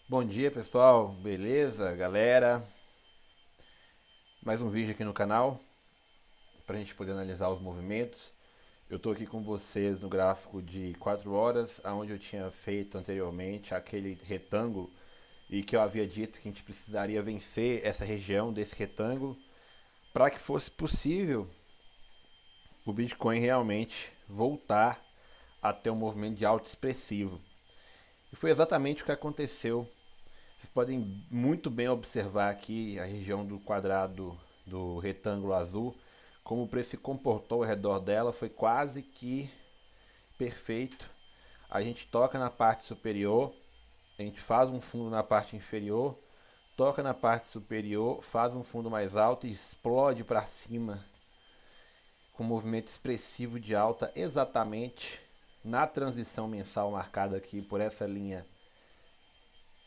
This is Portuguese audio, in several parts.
Bom dia pessoal, beleza, galera? Mais um vídeo aqui no canal para a gente poder analisar os movimentos. Eu estou aqui com vocês no gráfico de 4 horas, onde eu tinha feito anteriormente aquele retângulo e que eu havia dito que a gente precisaria vencer essa região desse retângulo para que fosse possível o Bitcoin realmente voltar a ter um movimento de alta expressivo. E foi exatamente o que aconteceu. Vocês podem muito bem observar aqui a região do quadrado do retângulo azul, como o preço se comportou ao redor dela, foi quase que perfeito. A gente toca na parte superior, a gente faz um fundo na parte inferior, toca na parte superior, faz um fundo mais alto e explode para cima com um movimento expressivo de alta exatamente na transição mensal marcada aqui por essa linha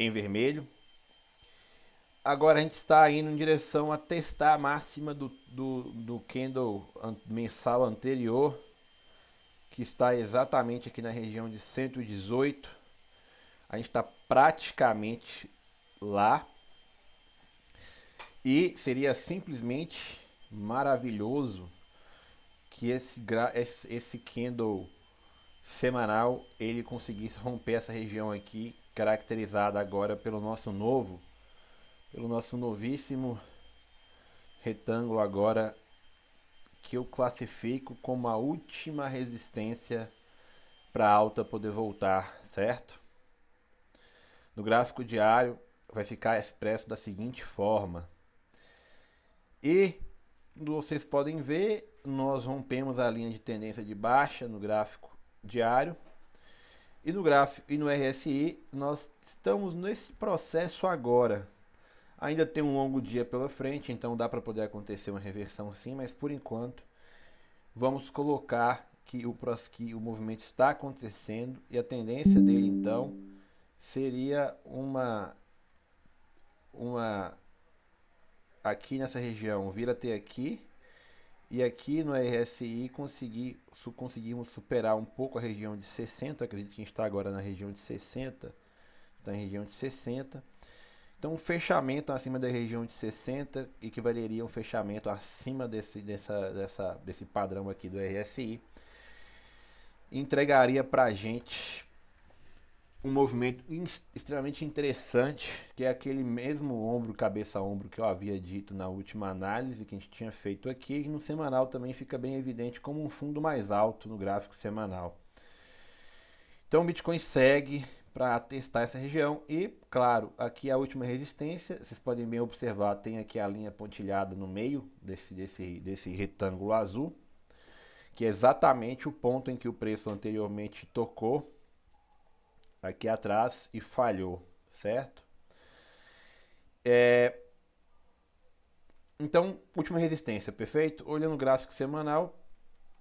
em vermelho. Agora a gente está indo em direção a testar a máxima do candle mensal anterior, que está exatamente aqui na região de 118. A gente está praticamente lá e seria simplesmente maravilhoso que esse candle semanal ele conseguisse romper essa região aqui, caracterizada agora pelo nosso novíssimo retângulo agora que eu classifico como a última resistência para a alta poder voltar, certo? No gráfico diário vai ficar expresso da seguinte forma. E vocês podem ver, nós rompemos a linha de tendência de baixa no gráfico diário. E no gráfico e no RSI nós estamos nesse processo agora. Ainda tem um longo dia pela frente, então dá para poder acontecer uma reversão sim, mas por enquanto vamos colocar que o movimento está acontecendo e a tendência dele então seria uma aqui nessa região vir até aqui e aqui no RSI conseguimos superar um pouco a região de 60, acredito que a gente está agora na região de 60, está em região de 60. Então, um fechamento acima da região de 60 equivaleria a um fechamento acima desse padrão aqui do RSI. Entregaria para a gente um movimento extremamente interessante, que é aquele mesmo ombro, cabeça ombro que eu havia dito na última análise que a gente tinha feito aqui, e no semanal também fica bem evidente como um fundo mais alto no gráfico semanal. Então o Bitcoin segue para testar essa região e, claro, aqui a última resistência, vocês podem bem observar, tem aqui a linha pontilhada no meio desse retângulo azul, que é exatamente o ponto em que o preço anteriormente tocou aqui atrás e falhou, certo? É, então, última resistência, perfeito? Olhando o gráfico semanal,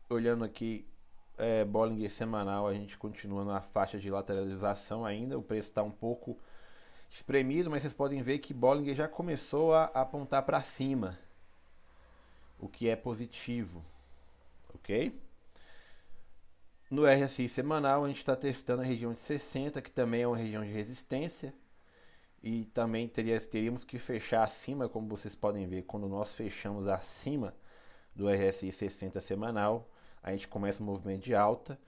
olhando aqui Bollinger semanal, a gente continua na faixa de lateralização ainda, o preço está um pouco espremido, mas vocês podem ver que Bollinger já começou a apontar para cima, o que é positivo, ok? No RSI semanal, a gente está testando a região de 60, que também é uma região de resistência, e também teríamos que fechar acima, como vocês podem ver, quando nós fechamos acima do RSI 60 semanal, a gente começa um movimento de alta.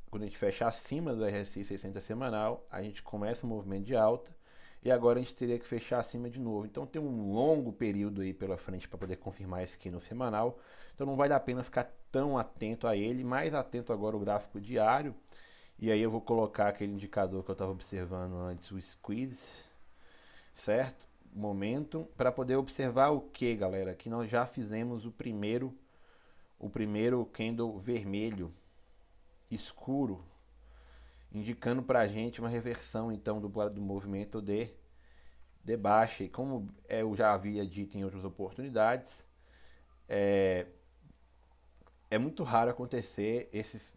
Quando a gente fecha acima do RSI 60 semanal, a gente começa um movimento de alta. E agora a gente teria que fechar acima de novo. Então tem um longo período aí pela frente para poder confirmar esse aqui no semanal. Então não vale a pena ficar tão atento a ele, mais atento agora ao gráfico diário. E aí eu vou colocar aquele indicador que eu estava observando antes, o squeeze, certo? Momentum, para poder observar o que, galera? Que nós já fizemos o primeiro candle vermelho escuro, indicando para a gente uma reversão então do movimento de baixa. E como eu já havia dito em outras oportunidades, é muito raro acontecer esses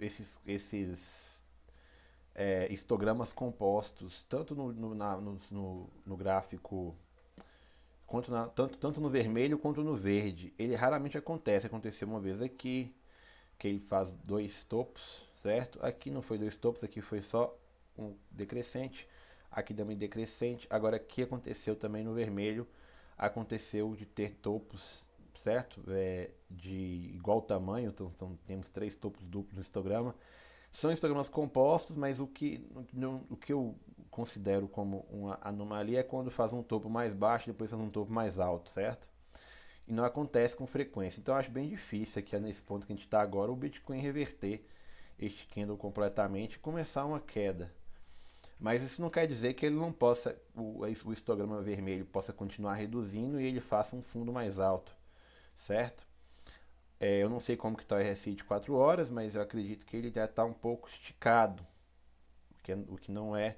histogramas compostos, tanto no gráfico, tanto no vermelho quanto no verde. Ele raramente acontece. Aconteceu uma vez aqui, que ele faz dois topos, certo? Aqui não foi dois topos, aqui foi só um decrescente. aqui também decrescente. Agora aqui aconteceu também no vermelho, aconteceu de ter topos, certo? De igual tamanho, então temos três topos duplos no histograma. São histogramas compostos, mas o que eu considero como uma anomalia é quando faz um topo mais baixo e depois faz um topo mais alto, certo? E não acontece com frequência. Então eu acho bem difícil aqui nesse ponto que a gente está agora o Bitcoin reverter este candle completamente e começar uma queda. Mas isso não quer dizer que ele não possa, o histograma vermelho possa continuar reduzindo e ele faça um fundo mais alto, certo? Eu não sei como que está o RSI de 4 horas, mas eu acredito que ele já está um pouco esticado, o que não é,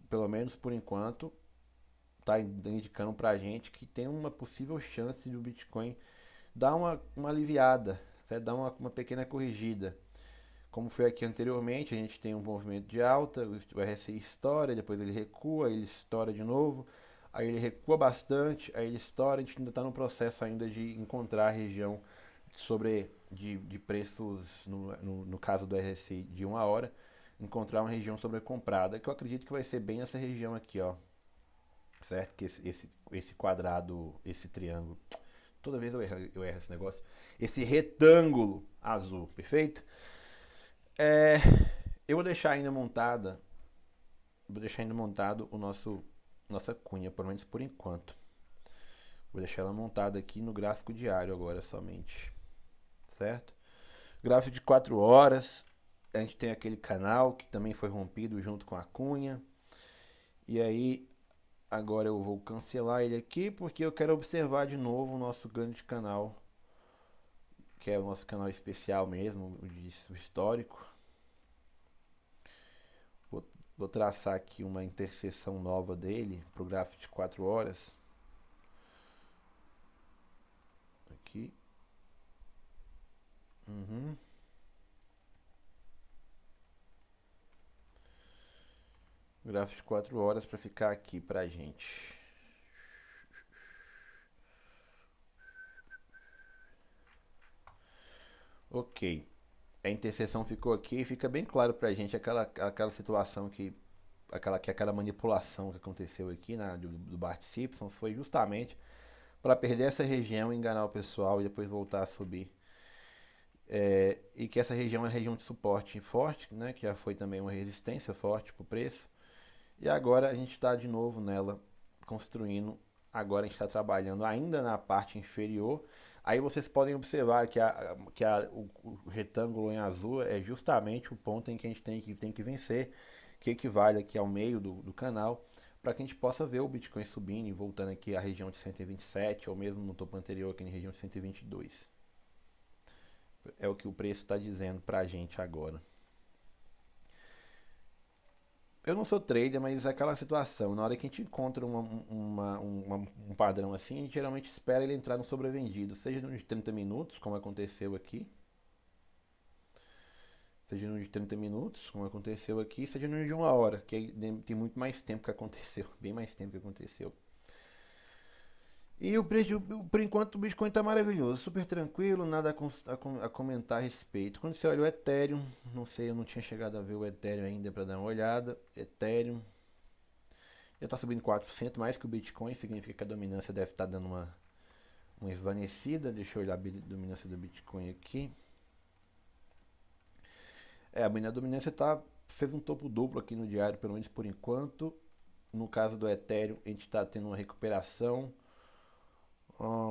pelo menos por enquanto, está indicando para a gente que tem uma possível chance de o Bitcoin dar uma aliviada, certo? Dar uma pequena corrigida. Como foi aqui anteriormente, a gente tem um movimento de alta, o RSI estoura, depois ele recua, ele estoura de novo, aí ele recua bastante, aí ele estoura, a gente ainda está no processo ainda de encontrar a região de preços, no caso do RSI de uma hora, encontrar uma região sobrecomprada, que eu acredito que vai ser bem essa região aqui, ó, certo? Que esse quadrado, esse triângulo, toda vez eu erro esse negócio, esse retângulo azul, perfeito? É, eu vou deixar ainda montada, vou deixar ainda montado o nossa cunha, pelo menos por enquanto. Vou deixar ela montada aqui no gráfico diário agora somente, certo? Gráfico de 4 horas, a gente tem aquele canal que também foi rompido junto com a cunha. E aí, agora eu vou cancelar ele aqui porque eu quero observar de novo o nosso grande canal, que é o nosso canal especial mesmo, o histórico. Vou traçar aqui uma interseção nova dele para o gráfico de 4 horas. Aqui. Uhum. Gráfico de 4 horas para ficar aqui pra gente. Ok. A interseção ficou aqui e fica bem claro pra gente aquela situação aquela manipulação que aconteceu aqui do Bart Simpson foi justamente para perder essa região, enganar o pessoal e depois voltar a subir. E que essa região é região de suporte forte, né, que já foi também uma resistência forte para o preço. E agora a gente está de novo nela construindo. Agora a gente está trabalhando ainda na parte inferior. Aí vocês podem observar o retângulo em azul é justamente o ponto em que a gente tem que vencer, que equivale aqui ao meio do canal, para que a gente possa ver o Bitcoin subindo e voltando aqui à região de 127, ou mesmo no topo anterior aqui na região de 122. É o que o preço está dizendo para a gente agora. Eu não sou trader, mas é aquela situação. Na hora que a gente encontra um padrão assim, a gente geralmente espera ele entrar no sobrevendido, seja no de 30 minutos, como aconteceu aqui, seja no de 30 minutos, como aconteceu aqui, seja no de uma hora, que tem muito mais tempo que aconteceu, bem mais tempo que aconteceu. E o preço, por enquanto, o Bitcoin está maravilhoso, super tranquilo, nada a comentar a respeito. Quando você olha o Ethereum, não sei, eu não tinha chegado a ver o Ethereum ainda para dar uma olhada. Ethereum já está subindo 4% mais que o Bitcoin, significa que a dominância deve estar dando uma esvanecida. Deixa eu olhar a dominância do Bitcoin aqui. A dominância fez um topo duplo aqui no diário, pelo menos por enquanto. No caso do Ethereum, a gente está tendo uma recuperação.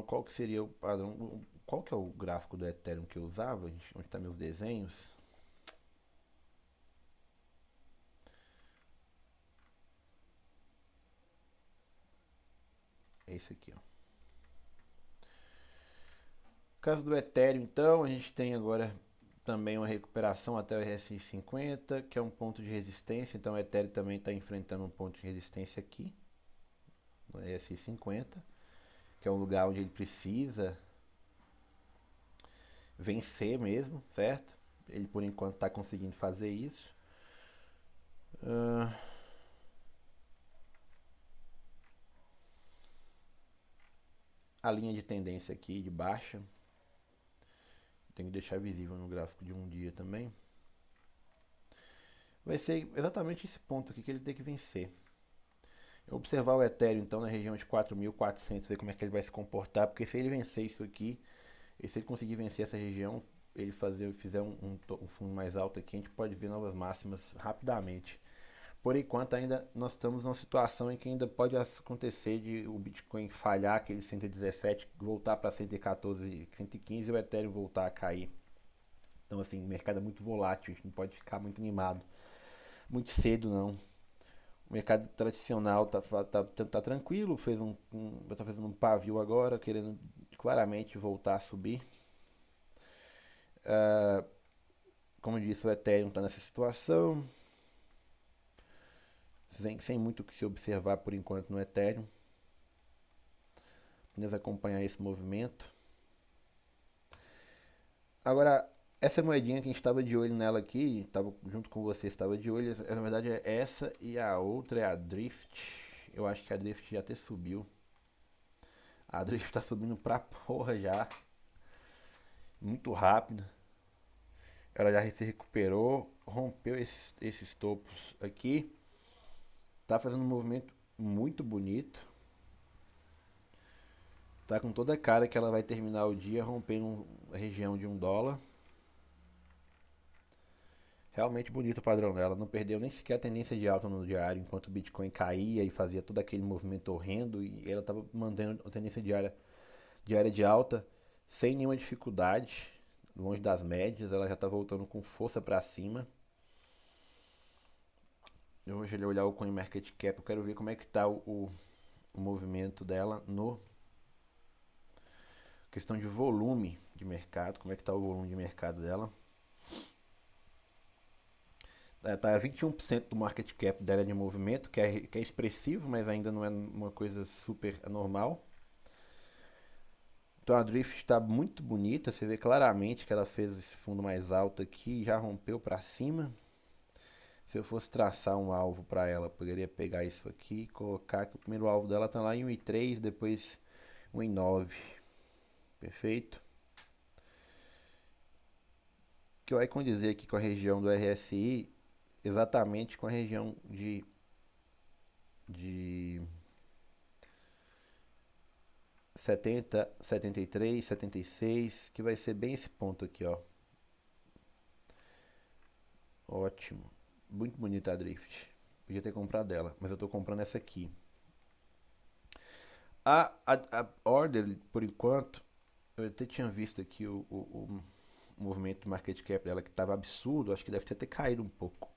Qual que seria o padrão? Qual que é o gráfico do Ethereum que eu usava? Onde estão meus desenhos? É esse aqui, ó. No caso do Ethereum, então, a gente tem agora também uma recuperação até o RSI 50, que é um ponto de resistência. Então, o Ethereum também está enfrentando um ponto de resistência aqui, no RSI 50, que é um lugar onde ele precisa vencer mesmo, certo? Ele, por enquanto, está conseguindo fazer isso. A linha de tendência aqui de baixa, tem que deixar visível no gráfico de um dia também. vai ser exatamente esse ponto aqui que ele tem que vencer. Eu observar o Ethereum então na região de 4.400, ver como é que ele vai se comportar, porque se ele vencer isso aqui, e se ele conseguir vencer essa região, ele fizer um fundo mais alto aqui, a gente pode ver novas máximas rapidamente. Por enquanto ainda nós estamos numa situação em que ainda pode acontecer de o Bitcoin falhar aquele 117, voltar para 114, 115 e o Ethereum voltar a cair. Então assim, o mercado é muito volátil, a gente não pode ficar muito animado muito cedo não. O mercado tradicional tá tranquilo, tá fazendo um pavio agora, querendo claramente voltar a subir. Como eu disse, o Ethereum está nessa situação, sem muito o que se observar por enquanto no Ethereum. Apenas acompanhar esse movimento. Agora, essa moedinha que a gente estava de olho nela aqui, estava junto com você, estava de olho, na verdade é essa e a outra é a Drift. Eu acho que a Drift já até subiu. A Drift está subindo pra porra já, muito rápido. Ela já se recuperou, rompeu esses topos aqui. Tá fazendo um movimento muito bonito. Tá com toda a cara que ela vai terminar o dia rompendo a região de $1. Realmente bonito o padrão dela. Não perdeu nem sequer a tendência de alta no diário, enquanto o Bitcoin caía e fazia todo aquele movimento horrendo. E ela estava mantendo a tendência diária de alta sem nenhuma dificuldade, longe das médias. Ela já está voltando com força para cima. Eu vou olhar o CoinMarketCap. Eu quero ver como é que está o movimento dela no questão de volume de mercado. Como é que está o volume de mercado dela? Tá 21% do market cap dela de movimento, que é expressivo, mas ainda não é uma coisa super anormal. Então a Drift está muito bonita, você vê claramente que ela fez esse fundo mais alto aqui e já rompeu para cima. Se eu fosse traçar um alvo para ela, poderia pegar isso aqui e colocar que o primeiro alvo dela está lá em 1,3, depois 1,9. Perfeito? O que vai condizer aqui com a região do RSI, exatamente com a região de 70, 73, 76, que vai ser bem esse ponto aqui, ó. Ótimo. Muito bonita a Drift. Podia ter comprado ela, mas eu tô comprando essa aqui. A Order, por enquanto, eu até tinha visto aqui o movimento de market cap dela que estava absurdo, acho que deve ter caído um pouco.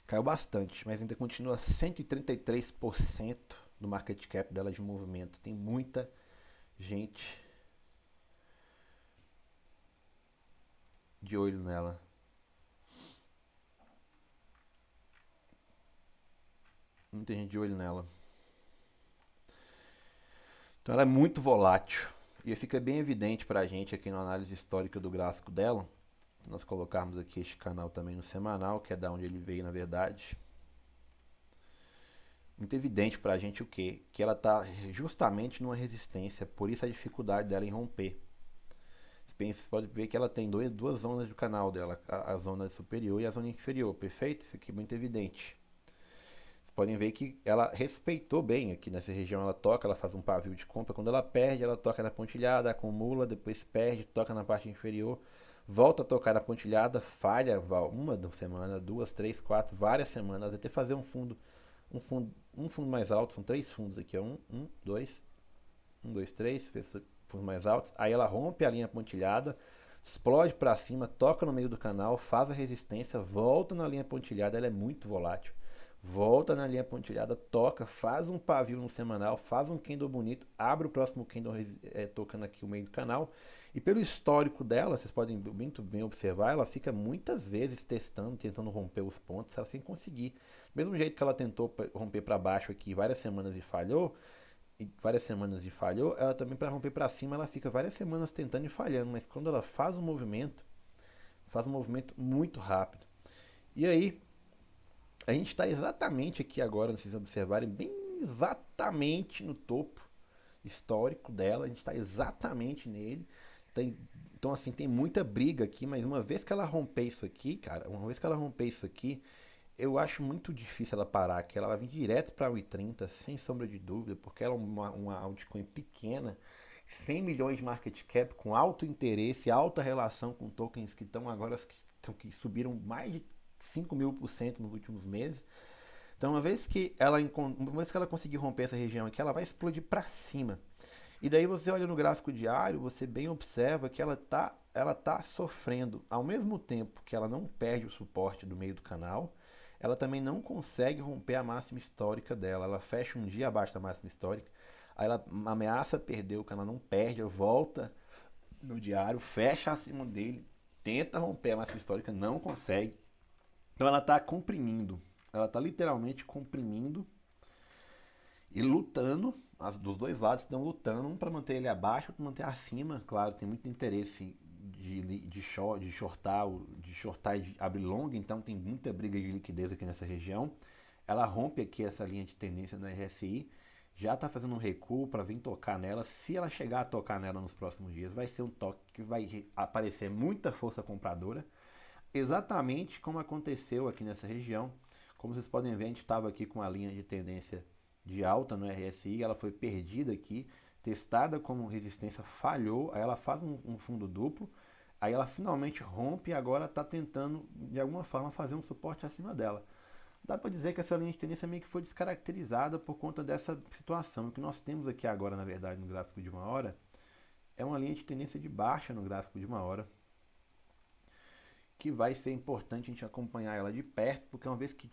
Caiu bastante, mas ainda continua 133% do market cap dela de movimento. Tem muita gente de olho nela. Muita gente de olho nela. Então ela é muito volátil. E fica bem evidente pra gente aqui na análise histórica do gráfico dela. Nós colocarmos aqui este canal também no semanal, que é da onde ele veio na verdade. Muito evidente pra gente o quê? Que ela está justamente numa resistência, por isso a dificuldade dela em romper. Você pode ver que ela tem duas zonas do canal dela, a zona superior e a zona inferior, perfeito? Isso aqui é muito evidente. Vocês podem ver que ela respeitou bem aqui nessa região, ela toca, ela faz um pavio de compra, quando ela perde, ela toca na pontilhada, acumula, depois perde, toca na parte inferior, volta a tocar na pontilhada, falha uma semana, duas, três, quatro, várias semanas, até fazer um fundo mais alto, são três fundos aqui, ó, dois, três, fundos mais altos, aí ela rompe a linha pontilhada, explode para cima, toca no meio do canal, faz a resistência, volta na linha pontilhada, ela é muito volátil. Volta na linha pontilhada, toca, faz um pavio no semanal, faz um candle bonito, abre o próximo candle tocando aqui o meio do canal. E pelo histórico dela, vocês podem muito bem observar, ela fica muitas vezes testando, tentando romper os pontos, ela sem conseguir. Do mesmo jeito que ela tentou romper para baixo aqui várias semanas e falhou, ela também para romper para cima, ela fica várias semanas tentando e falhando, mas quando ela faz um movimento muito rápido. E aí, a gente está exatamente aqui agora, vocês observarem, bem exatamente no topo histórico dela, a gente está exatamente nele. Então, assim, tem muita briga aqui, mas uma vez que ela romper isso aqui, cara, uma vez que ela romper isso aqui, eu acho muito difícil ela parar aqui. Ela vai vir direto para 1,30, sem sombra de dúvida, porque ela é uma altcoin pequena, 100 milhões de market cap, com alto interesse, alta relação com tokens que estão agora, que subiram mais de 5.000% nos últimos meses. Então, uma vez que ela conseguir romper essa região aqui, ela vai explodir para cima. E daí você olha no gráfico diário, você bem observa que ela tá sofrendo. Ao mesmo tempo que ela não perde o suporte do meio do canal, ela também não consegue romper a máxima histórica dela. Ela fecha um dia abaixo da máxima histórica, aí ela ameaça perder o canal, não perde, volta no diário, fecha acima dele, tenta romper a máxima histórica, não consegue. Então ela está comprimindo, ela está literalmente comprimindo e lutando. Dos dois lados estão lutando, um para manter ele abaixo, outro para manter acima. Claro, tem muito interesse de shortar e de abrir long, então tem muita briga de liquidez aqui nessa região. Ela rompe aqui essa linha de tendência no RSI, já está fazendo um recuo para vir tocar nela. Se ela chegar a tocar nela nos próximos dias, vai ser um toque que vai aparecer muita força compradora, exatamente como aconteceu aqui nessa região. Como vocês podem ver, a gente estava aqui com a linha de tendência de alta no RSI, ela foi perdida aqui, testada como resistência, falhou, aí ela faz um fundo duplo, aí ela finalmente rompe e agora está tentando de alguma forma fazer um suporte acima dela. Dá para dizer que essa linha de tendência meio que foi descaracterizada por conta dessa situação. O que nós temos aqui agora, na verdade, no gráfico de uma hora, é uma linha de tendência de baixa no gráfico de uma hora, que vai ser importante a gente acompanhar ela de perto, porque uma vez que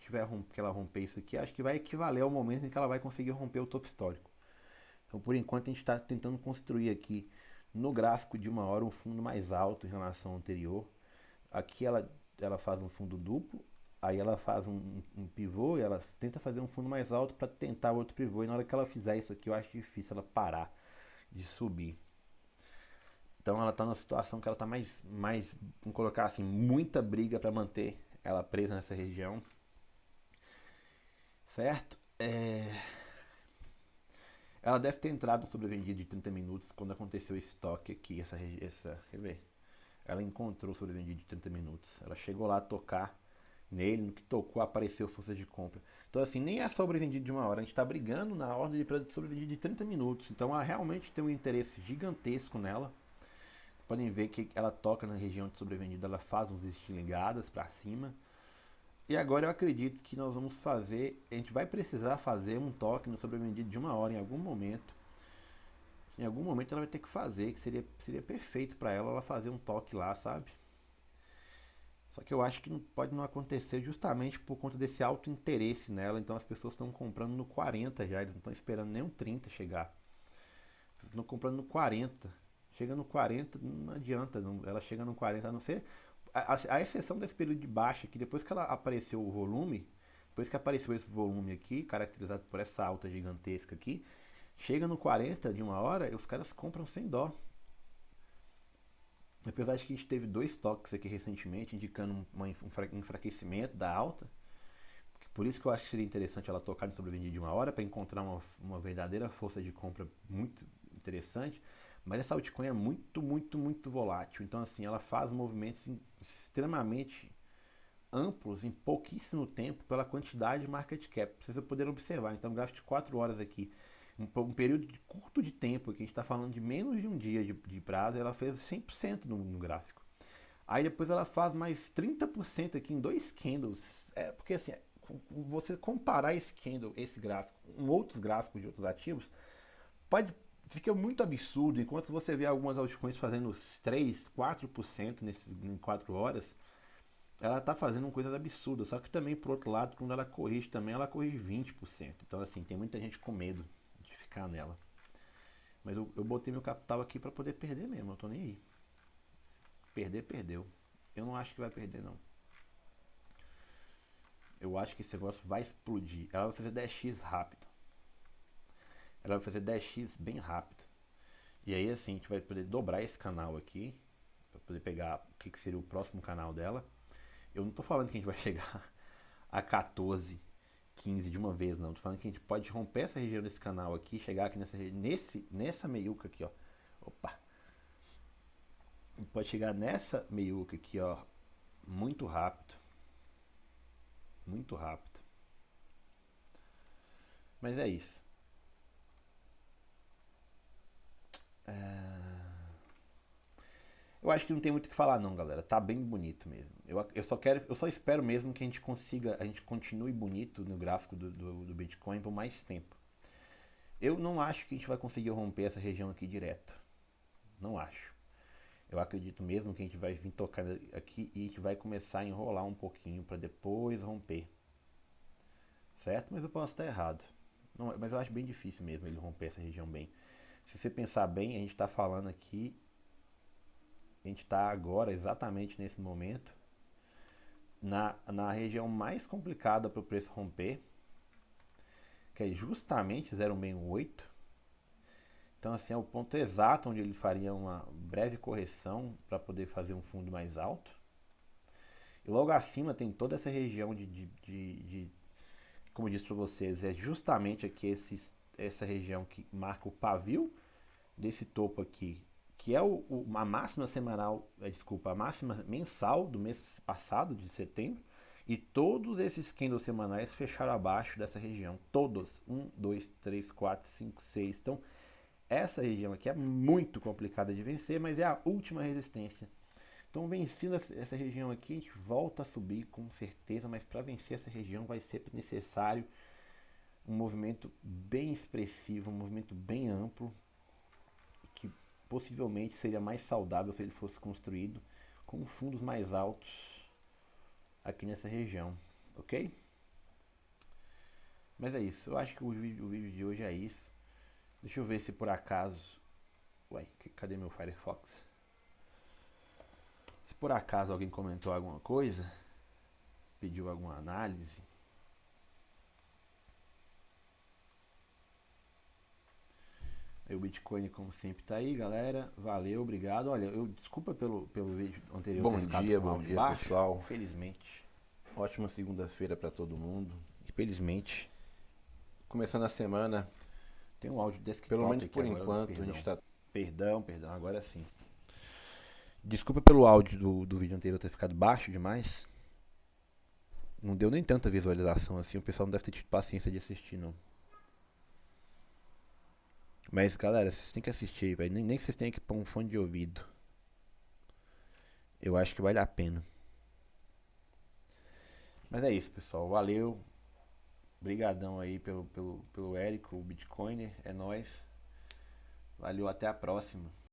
ela romper isso aqui, acho que vai equivaler ao momento em que ela vai conseguir romper o topo histórico. Então, por enquanto, a gente está tentando construir aqui no gráfico de uma hora um fundo mais alto em relação ao anterior. Aqui ela faz um fundo duplo, aí ela faz um pivô e ela tenta fazer um fundo mais alto para tentar outro pivô. E na hora que ela fizer isso aqui, eu acho difícil ela parar de subir. Então ela está numa situação que ela está vamos colocar assim, muita briga para manter ela presa nessa região, certo? Ela deve ter entrado no sobrevendido de 30 minutos quando aconteceu esse toque aqui, quer ver? Ela encontrou o sobrevendido de 30 minutos, ela chegou lá a tocar nele, no que tocou apareceu força de compra. Então assim, nem é sobrevendido de uma hora, a gente está brigando na ordem de sobrevendido de 30 minutos, então ela realmente tem um interesse gigantesco nela. Podem ver que ela toca na região de sobrevendido, ela faz uns estilingadas para cima. E agora eu acredito que nós vamos fazer, a gente vai precisar fazer um toque no sobrevendido de uma hora em algum momento. Em algum momento ela vai ter que fazer, que seria perfeito para ela fazer um toque lá, sabe? Só que eu acho que pode não acontecer justamente por conta desse alto interesse nela. Então as pessoas estão comprando no 40 já, eles não estão esperando nem um 30 chegar. Eles estão comprando no 40. Chega no 40, não adianta, ela chega no 40, a não ser. A exceção desse período de baixa, que depois que ela apareceu o volume, depois que apareceu esse volume aqui, caracterizado por essa alta gigantesca aqui, chega no 40 de uma hora e os caras compram sem dó. Apesar de que a gente teve dois toques aqui recentemente, indicando um enfraquecimento da alta, por isso que eu acho que seria interessante ela tocar no sobrevendido de uma hora, para encontrar uma verdadeira força de compra muito interessante. Mas essa altcoin é muito, muito, muito volátil. Então, assim, ela faz movimentos extremamente amplos em pouquíssimo tempo pela quantidade de market cap. Precisa poder observar. Então, um gráfico de 4 horas aqui, um período curto de tempo, que a gente está falando de menos de um dia de prazo, ela fez 100% no gráfico. Aí depois ela faz mais 30% aqui em dois candles. Porque assim, você comparar esse gráfico com outros gráficos de outros ativos, fica muito absurdo. Enquanto você vê algumas altcoins fazendo 3, 4% em 4 horas, ela está fazendo coisas absurdas. Só que também, por outro lado, quando ela corrige também, ela corrige 20%. Então, assim, tem muita gente com medo de ficar nela. Mas eu botei meu capital aqui para poder perder mesmo, eu tô nem aí. Perder, perdeu. Eu não acho que vai perder, não. Eu acho que esse negócio vai explodir. Ela vai fazer 10x rápido. Ela vai fazer 10x bem rápido. E aí assim, a gente vai poder dobrar esse canal aqui, para poder pegar o que seria o próximo canal dela. Eu não tô falando que a gente vai chegar a 14, 15 de uma vez, não. Tô falando que a gente pode romper essa região desse canal aqui, chegar aqui nessa meiuca aqui, ó. Opa! pode chegar nessa meiuca aqui, ó, muito rápido, muito rápido. Mas é isso. Eu acho que não tem muito o que falar não, galera. Tá bem bonito mesmo. Eu só espero mesmo que a gente continue bonito no gráfico do Bitcoin por mais tempo. Eu não acho que a gente vai conseguir romper essa região aqui direto. Não acho. Eu acredito mesmo que a gente vai vir tocar aqui e a gente vai começar a enrolar um pouquinho para depois romper. Certo? Mas eu posso estar errado. Não, mas eu acho bem difícil mesmo ele romper essa região bem. Se você pensar bem, a gente está falando aqui, a gente está agora, exatamente nesse momento, na região mais complicada para o preço romper, que é justamente 0,68. Então, assim, é o ponto exato onde ele faria uma breve correção para poder fazer um fundo mais alto. E logo acima tem toda essa região como eu disse para vocês, é justamente aqui essa região que marca o pavio desse topo aqui, que é a máxima semanal, desculpa, a máxima mensal do mês passado, de setembro, e todos esses candles semanais fecharam abaixo dessa região, todos, 1, 2, 3, 4, 5, 6, então essa região aqui é muito complicada de vencer, mas é a última resistência. Então, vencendo essa região aqui, a gente volta a subir com certeza, mas para vencer essa região vai ser necessário um movimento bem expressivo, um movimento bem amplo, que possivelmente seria mais saudável se ele fosse construído com fundos mais altos aqui nessa região, ok? Mas é isso, eu acho que o vídeo de hoje é isso. Deixa eu ver se por acaso... Ué, cadê meu Firefox? Se por acaso alguém comentou alguma coisa, pediu alguma análise, aí o Bitcoin, como sempre, tá aí, galera. Valeu, obrigado. Olha, desculpa pelo vídeo anterior. Bom dia, baixo, pessoal. Felizmente. Ótima segunda-feira para todo mundo. Felizmente. Começando a semana, Tem um áudio desktop. pelo menos aqui por agora, enquanto, perdão. a gente tá. Perdão, agora sim. Desculpa pelo áudio do vídeo anterior ter ficado baixo demais. Não deu nem tanta visualização assim. O pessoal não deve ter tido paciência de assistir, não. Mas, galera, vocês têm que assistir, velho. Nem vocês têm que pôr um fone de ouvido. Eu acho que vale a pena. Mas é isso, pessoal. Valeu. Obrigadão aí pelo Érico, o Bitcoiner. É nóis. Valeu, até a próxima.